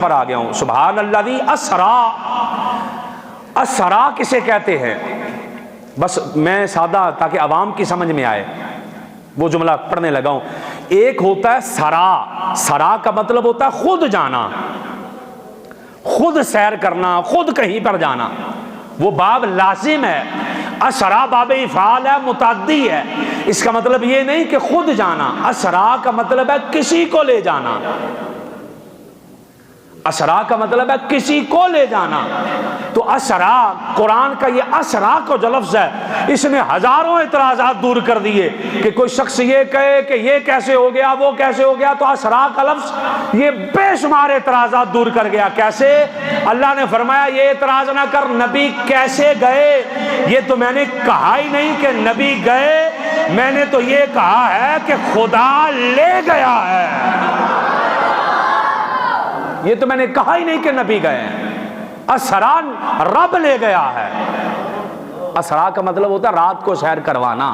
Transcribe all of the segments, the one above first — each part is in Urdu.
پر آ گیا ہوں. سبحان الذی اسرا. اسرا کسے کہتے ہیں؟ بس میں سادہ تاکہ عوام کی سمجھ میں آئے وہ جملہ پڑھنے لگا ہوں. ایک ہوتا ہے سرا. سرا کا مطلب ہوتا ہے خود جانا، خود سیر کرنا، خود کہیں پر جانا. وہ باب لازم ہے. اسرا باب افعال ہے، متعدی ہے. اس کا مطلب یہ نہیں کہ خود جانا. اسرا کا مطلب ہے کسی کو لے جانا. اسرا کا مطلب ہے کسی کو لے جانا. تو اسرا، قرآن کا یہ اسرا کو جو لفظ ہے، اس نے ہزاروں اعتراضات دور کر دیے کہ کوئی شخص یہ کہے کہ یہ کیسے ہو گیا، وہ کیسے ہو گیا. تو اسرا کا لفظ یہ بے شمار اعتراضات دور کر گیا. کیسے؟ اللہ نے فرمایا یہ اعتراض نہ کر نبی کیسے گئے. یہ تو میں نے کہا ہی نہیں کہ نبی گئے، میں نے تو یہ کہا ہے کہ خدا لے گیا ہے. یہ تو میں نے کہا ہی نہیں کہ نبی گئے ہیں. اسرا رب لے گیا ہے. اسرا کا مطلب ہوتا ہے رات کو سیر کروانا،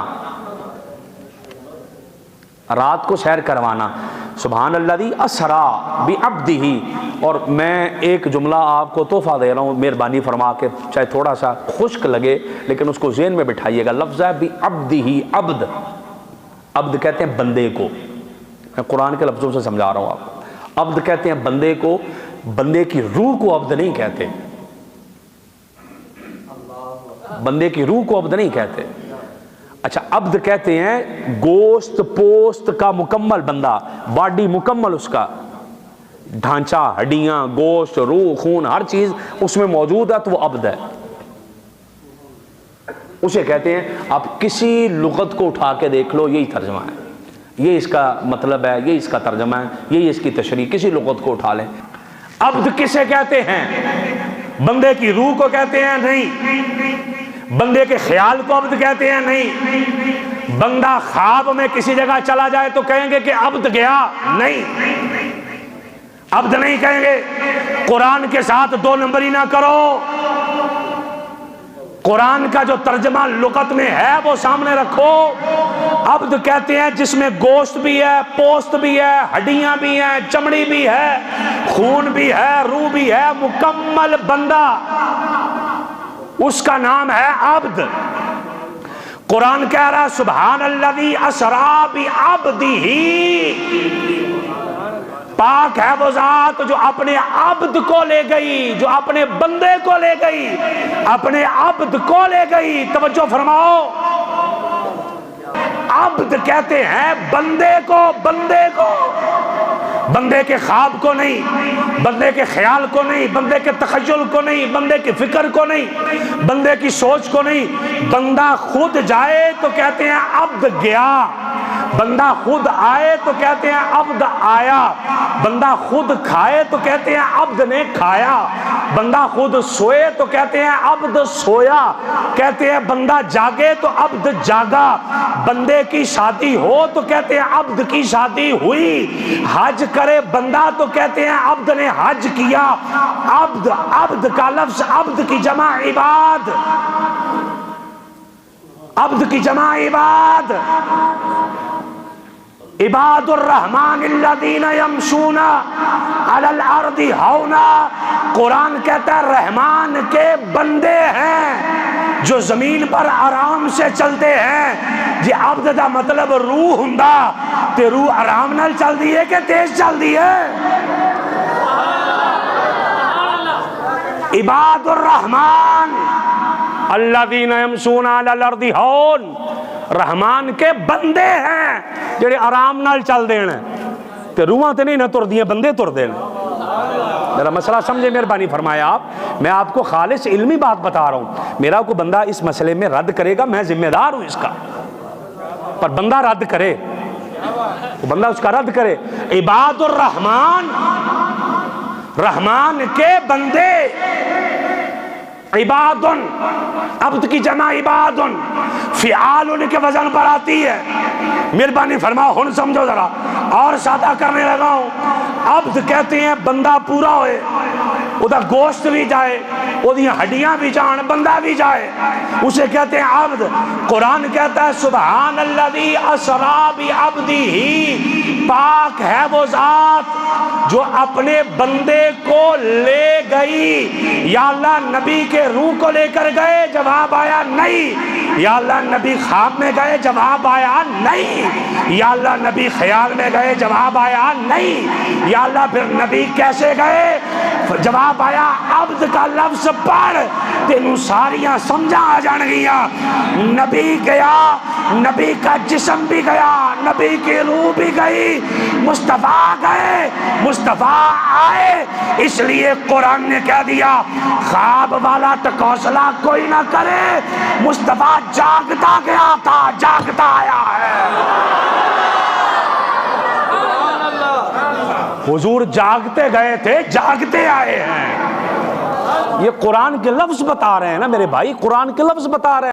رات کو سیر کروانا. سبحان الذی اسرا بعبدہ. اور میں ایک جملہ آپ کو تحفہ دے رہا ہوں، مہربانی فرما کے، چاہے تھوڑا سا خشک لگے لیکن اس کو ذہن میں بٹھائیے گا. لفظ ہے بعبدہ. عبد، عبد کہتے ہیں بندے کو. میں قرآن کے لفظوں سے سمجھا رہا ہوں آپ کو. عبد کہتے ہیں بندے کو. بندے کی روح کو عبد نہیں کہتے. بندے کی روح کو عبد نہیں کہتے. اچھا، عبد کہتے ہیں گوشت پوست کا مکمل بندہ، باڈی مکمل، اس کا ڈھانچہ، ہڈیاں، گوشت، روح، خون، ہر چیز اس میں موجود ہے تو وہ عبد ہے. اسے کہتے ہیں. آپ کسی لغت کو اٹھا کے دیکھ لو، یہی ترجمہ ہے، یہ اس کا مطلب ہے، یہ اس کا ترجمہ ہے، یہی اس کی تشریح. کسی لغت کو اٹھا لیں. عبد کسے کہتے ہیں؟ بندے کی روح کو کہتے ہیں؟ نہیں. بندے کے خیال کو عبد کہتے ہیں؟ نہیں. بندہ خواب میں کسی جگہ چلا جائے تو کہیں گے کہ عبد گیا؟ نہیں، عبد نہیں کہیں گے. قرآن کے ساتھ دو نمبری نہ کرو. قرآن کا جو ترجمہ لغت میں ہے وہ سامنے رکھو. عبد کہتے ہیں جس میں گوشت بھی ہے، پوست بھی ہے، ہڈیاں بھی ہیں، چمڑی بھی ہے، خون بھی ہے، روح بھی ہے، مکمل بندہ، اس کا نام ہے عبد. قرآن کہہ رہا سبحان الذی اسرا بعبدہ. پاک ہے وہ ذات جو اپنے عبد کو لے گئی، جو اپنے بندے کو لے گئی، اپنے عبد کو لے گئی. توجہ فرماؤ. عبد کہتے ہیں بندے کو. بندے کو، بندے کے خواب کو نہیں، بندے کے خیال کو نہیں، بندے کے تخیل کو نہیں، بندے کی فکر کو نہیں، بندے کی سوچ کو نہیں. بندہ خود جائے تو کہتے ہیں عبد گیا. بندہ خود آئے تو کہتے ہیں عبد آیا. بندہ خود کھائے تو کہتے ہیں عبد نے کھایا. بندہ خود سوئے تو کہتے ہیں عبد سویا. کہتے ہیں بندہ جاگے تو عبد جاگا. بندے کی شادی ہو تو کہتے ہیں عبد کی شادی ہوئی. حج کرے بندہ تو کہتے ہیں عبد نے حج کیا. عبد، عبد کا لفظ عبد کی جمع عباد. عبد کی جمع عباد. عباد الرحمن الذین یمشون علی الارض ہونا. قرآن کہتا ہے رحمان کے بندے ہیں جو زمین پر آرام سے چلتے ہیں. جی عبد دا مطلب روح ہوندا تے روح آرام نال چل دی ہے کہ تیز چل دی ہے؟ عباد الرحمن الذین یمشون علی الارض ہون. رحمان کے بندے ہیں جڑے آرام نال چل دین تے روحاں تے نہیں نہ تر دیاں، بندے تر دین. میرا مسئلہ سمجھے، مہربانی فرمایا آپ. میں آپ کو خالص علمی بات بتا رہا ہوں. میرا کوئی بندہ اس مسئلے میں رد کرے گا، میں ذمہ دار ہوں اس کا، پر بندہ رد کرے، بندہ اس کا رد کرے. عباد الرحمن، رحمان کے بندے. عباد، عبد کی جمع عباد، فعال ان کے وزن پر آتی ہے. مہربانی فرماؤ ہن سمجھو ذرا، اور سادہ کرنے لگا ہوں. عبد کہتے ہیں بندہ پورا ہوئے. وہ گوشت بھی جائے، وہ ہڈیاں بھی جان، بندہ بھی جائے، اسے کہتے ہیں عبد۔ قرآن کہتا ہے سبحان الذی اسریٰ بعبدہ، پاک ہے وہ ذات جو اپنے بندے کو لے گئی۔ یا اللہ نبی کے روح کو لے کر گئے، جواب آیا نہیں۔ یا اللہ نبی خواب میں گئے، جواب آیا نہیں۔ یا اللہ نبی خیال میں گئے، جواب آیا نہیں۔ یا اللہ پھر نبی کیسے گئے؟ جواب آیا عبد کا لفظ پڑھ تینوں ساریاں سمجھا آ جان گیا۔ نبی گیا، نبی کا جسم بھی گیا، نبی کی روح بھی گئی، مصطفیٰ گئے، مصطفیٰ آئے۔ اس لیے قرآن نے کہہ دیا خواب والا تقاصلہ کوئی نہ کرے، مصطفیٰ جاگتا گیا تھا، جاگتا آیا ہے۔ حضور جاگتے گئے تھے، جاگتے آئے ہیں۔ یہ قرآن کے لفظ بتا رہے ہیں نا میرے بھائی، قرآن کے لفظ بتا رہے ہیں۔